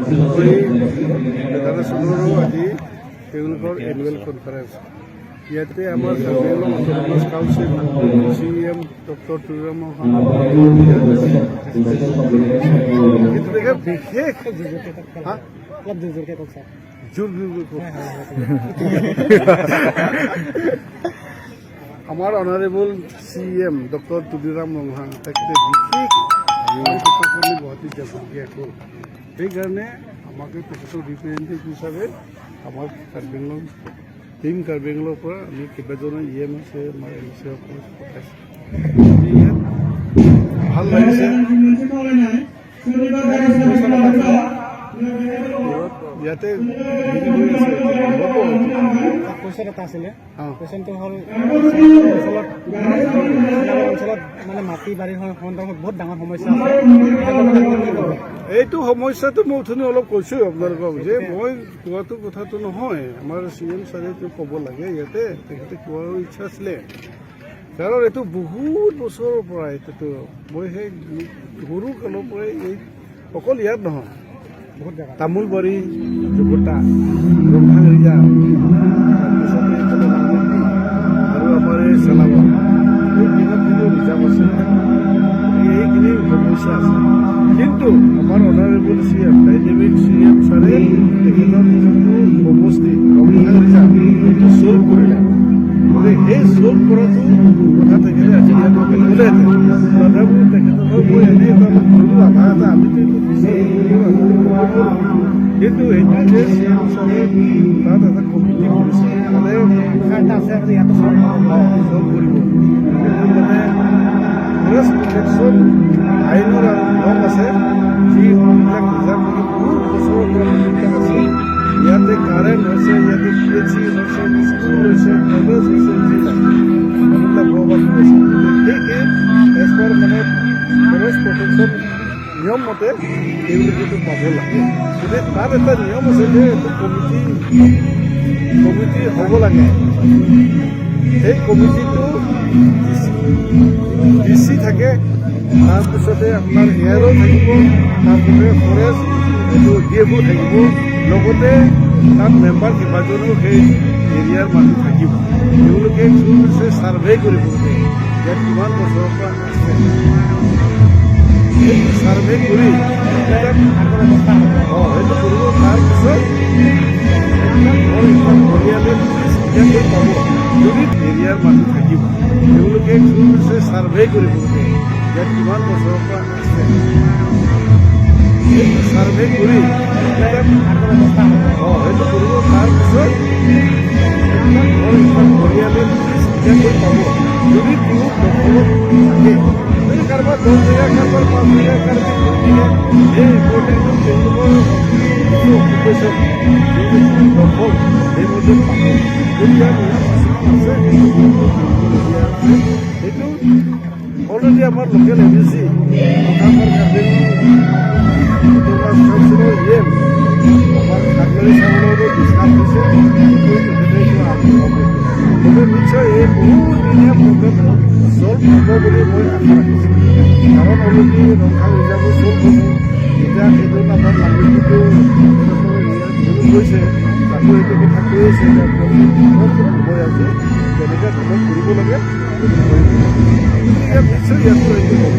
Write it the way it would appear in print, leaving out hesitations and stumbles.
মেঘালয়ৰো আজি তেওঁলোকৰ annual conference ইয়াতে আমাৰ Karbi Anglong autonomous council CEM doctor Tuliram বিশেষ আমাৰ honourable CEM doctor Tuliram Ronghang তেখেতে বিশেষ গুৱাহাটীত যাবলগীয়া হ'ল সেইকাৰণে আমাকে তেখেতৰ ৰিপ্ৰেজেণ্টেটিভ হিচাপে আমাৰ কাৰ্বিআংলং টিম কাৰ্বিআংলঙৰ পৰা আমি কেইবাজনো EM আছে আমাৰ MC পঠাইছোঁ আমি ইয়াত ভাল লাগিছে ইয়াতে কুৱেশ্যন এটা আছিলে কুৱেশ্যনটো হ'ল অঞ্চলত মানে মাটি বাৰীৰ সন্দৰ্ভত বহুত ডাঙৰ সমস্যা আছে এইটো সমস্যাটো মই অথনি অলপ কৈছোঁ আপোনালোকক যে মই কোৱাটো কথাটো নহয় আমাৰ CM ছাৰেটো ক'ব লাগে ইয়াতে তেখেতে কোৱাৰ ইচ্ছা আছিলে কাৰণ এইটো বহুত বছৰৰ পৰা এইটোতো মই সেই সৰু কালৰ পৰাই এই অকল ইয়াত নহয় বহুত জেগা তামোলবাৰী জুকটা ৰংহাং ৰিজাৰ্ভ তাৰপিছতে আৰু আমাৰ এই চেলাবৰ এইবিলাকো ৰিজাৰ্ভ আছে এইখিনি সমস্যা আছে কিন্তু আমাৰ অনাৰেবল CM ডাইনেমিক CM ছাৰে তেখেতৰ যোনটো সমষ্টি ৰংহাং ৰিজাৰ্ভ সেইটো চল্ভ কৰিলে গতিকে সেই চল্ভ কৰাটো কথা তেখেতে আজি ইয়াত ক'লেহেঁতেন তথাপিও তেখেতৰ মই এনেই এটা কৰিলোঁ আধা এটা আমিতো এইটো কিন্তু এইটো যে CM ছাৰে তাত এটা কমিটি কৰিছে মানে ইয়াতো চল্ভ কৰিব মানে ফৰেষ্ট প্ৰটেকশ্যন আইনৰ নিয়ম আছে যিবিলাক ৰিজাৰ্ভ বহুত বছৰৰ পৰা যিবিলাক আছে ইয়াতে কাৰেণ্ট হৈছে ইয়াতে PHC হৈছে স্কুল হৈছে কলেজ হৈছে যিবিলাক ভগৱান হৈছে গতিকে এজ পাৰ মানে ফৰেষ্ট প্ৰটেকশ্যন নিয়ম মতে এইবিলাকেতো পাব লাগে গতিকে তাত এটা নিয়ম আছে যে এইটো কমিটি হ'ব লাগে সেই কমিটিটো DC থাকে তাৰপিছতে আপোনাৰ এয়াৰো থাকিব তাৰপিছতে ফৰেষ্ট এইটো DFO থাকিব লগতে তাত মেম্বাৰ কেইবাজনো সেই এৰিয়াৰ মানুহ থাকিব তেওঁলোকে ছাৰ্ভে কৰিব ইয়াত কিমান বছৰৰ পৰা আছে সেইটো ছাৰ্ভে কৰি সেইটো কৰিব তাৰপিছত পৰিয়ালে পাব যদি এৰিয়াৰ মানুহ থাকিব তেওঁলোকে ছাৰ্ভে কৰিব ইয়াত কিমান বছৰৰ পৰা আছে সেইটো ছাৰ্ভে কৰি সেইটো কৰিব তাৰপিছত পৰিয়ালে পাব যদি কোনো দখলত থাকে কাৰোবাৰ 10 বিঘা কাৰোবাৰ 5 বিঘা কাৰোবাৰ 2 বিঘা এই ইম্পৰ্টেণ্টটো তেওঁলোকৰ অকুপেশ্যন দখল সেইমতে পাব যদি ইয়াৰ আছে সেইটো অলৰেডি আমাৰ লোকেল MLC আমাৰ কাউন্সিলৰ EM আমাৰ সাগৰী চাউলৰো ডিছকাছ হৈছে গতিকে নিশ্চয় এই বহুদিনীয়া প্ৰব্লেম চল্ভ হ'ব বুলি মই আশা ৰাখিছোঁ কাৰণ অলৰেডি ৰংহাং ৰিজাৰ্ভো চল্ভ হ'ব এতিয়া সেইটো আমাৰ লাগুটো গৈছে তাকো এইটো কথা কৈ আছে হৈ আছে তেনেকৈ ধৰক কৰিব লাগে গতিকে নিশ্চয় ইয়াতো এইটো হ'ব